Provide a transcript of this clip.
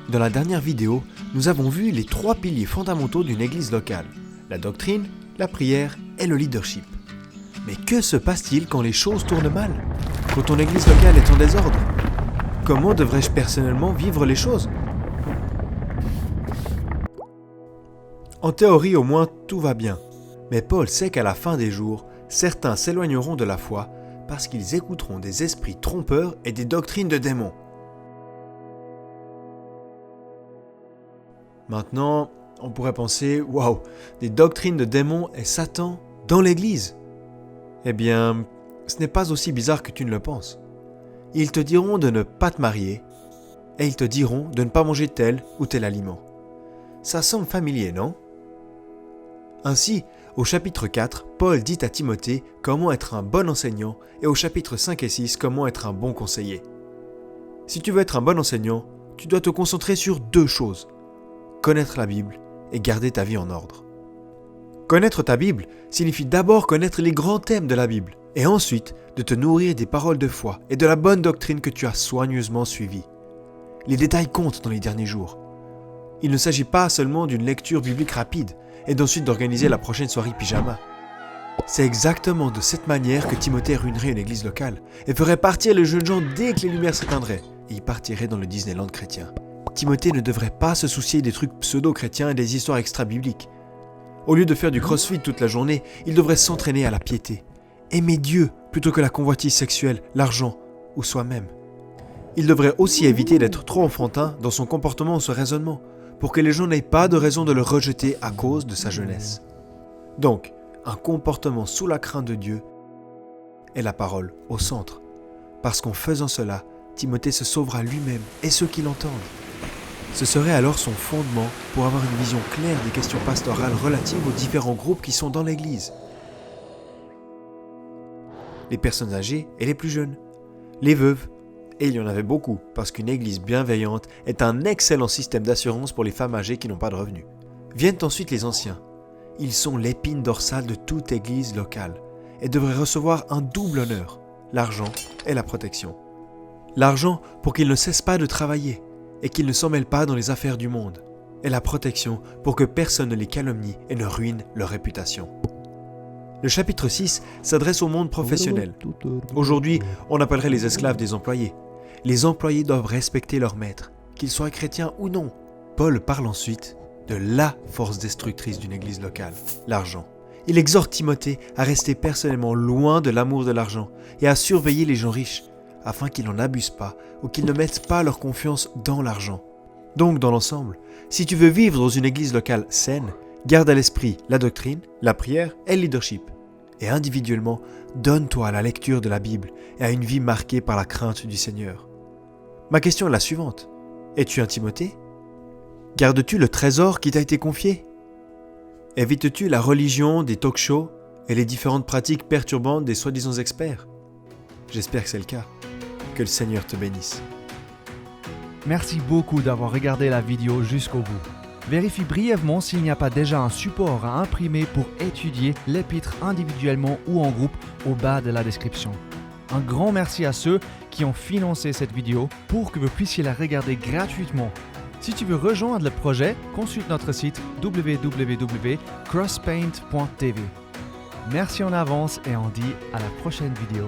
Dans la dernière vidéo, nous avons vu les 3 piliers fondamentaux d'une église locale, la doctrine, la prière et le leadership. Mais que se passe-t-il quand les choses tournent mal? Quand ton église locale est en désordre? Comment devrais-je personnellement vivre les choses? En théorie au moins, tout va bien. Mais Paul sait qu'à la fin des jours, certains s'éloigneront de la foi parce qu'ils écouteront des esprits trompeurs et des doctrines de démons. Maintenant, on pourrait penser, waouh, des doctrines de démons et Satan dans l'église. Eh bien, ce n'est pas aussi bizarre que tu ne le penses. Ils te diront de ne pas te marier et ils te diront de ne pas manger tel ou tel aliment. Ça semble familier, non? Ainsi, au chapitre 4, Paul dit à Timothée comment être un bon enseignant et au chapitre 5 et 6 comment être un bon conseiller. Si tu veux être un bon enseignant, tu dois te concentrer sur 2 choses. Connaître la Bible et garder ta vie en ordre. Connaître ta Bible signifie d'abord connaître les grands thèmes de la Bible et ensuite de te nourrir des paroles de foi et de la bonne doctrine que tu as soigneusement suivie. Les détails comptent dans les derniers jours. Il ne s'agit pas seulement d'une lecture biblique rapide et d'ensuite d'organiser la prochaine soirée pyjama. C'est exactement de cette manière que Timothée ruinerait une église locale et ferait partir les jeunes gens dès que les lumières s'éteindraient et ils partiraient dans le Disneyland chrétien. Timothée ne devrait pas se soucier des trucs pseudo-chrétiens et des histoires extra-bibliques. Au lieu de faire du crossfit toute la journée, il devrait s'entraîner à la piété. Aimer Dieu plutôt que la convoitise sexuelle, l'argent ou soi-même. Il devrait aussi éviter d'être trop enfantin dans son comportement ou son raisonnement, pour que les gens n'aient pas de raison de le rejeter à cause de sa jeunesse. Donc, un comportement sous la crainte de Dieu est la parole au centre. Parce qu'en faisant cela, Timothée se sauvera lui-même et ceux qui l'entendent. Ce serait alors son fondement pour avoir une vision claire des questions pastorales relatives aux différents groupes qui sont dans l'Église. Les personnes âgées et les plus jeunes, les veuves, et il y en avait beaucoup parce qu'une Église bienveillante est un excellent système d'assurance pour les femmes âgées qui n'ont pas de revenus. Viennent ensuite les anciens. Ils sont l'épine dorsale de toute Église locale et devraient recevoir un double honneur, l'argent et la protection. L'argent pour qu'ils ne cessent pas de travailler et qu'ils ne s'en mêlent pas dans les affaires du monde, et la protection pour que personne ne les calomnie et ne ruine leur réputation. Le chapitre 6 s'adresse au monde professionnel. Aujourd'hui, on appellerait les esclaves des employés. Les employés doivent respecter leur maître, qu'ils soient chrétiens ou non. Paul parle ensuite de la force destructrice d'une église locale, l'argent. Il exhorte Timothée à rester personnellement loin de l'amour de l'argent et à surveiller les gens riches, afin qu'ils n'en abusent pas ou qu'ils ne mettent pas leur confiance dans l'argent. Donc, dans l'ensemble, si tu veux vivre dans une église locale saine, garde à l'esprit la doctrine, la prière et le leadership. Et individuellement, donne-toi à la lecture de la Bible et à une vie marquée par la crainte du Seigneur. Ma question est la suivante. Es-tu un Timothée? Gardes-tu le trésor qui t'a été confié? Évites-tu la religion des talk-shows et les différentes pratiques perturbantes des soi-disant experts? J'espère que c'est le cas. Que le Seigneur te bénisse. Merci beaucoup d'avoir regardé la vidéo jusqu'au bout. Vérifie brièvement s'il n'y a pas déjà un support à imprimer pour étudier l'épître individuellement ou en groupe au bas de la description. Un grand merci à ceux qui ont financé cette vidéo pour que vous puissiez la regarder gratuitement. Si tu veux rejoindre le projet, consulte notre site www.crosspaint.tv. Merci en avance et on dit à la prochaine vidéo.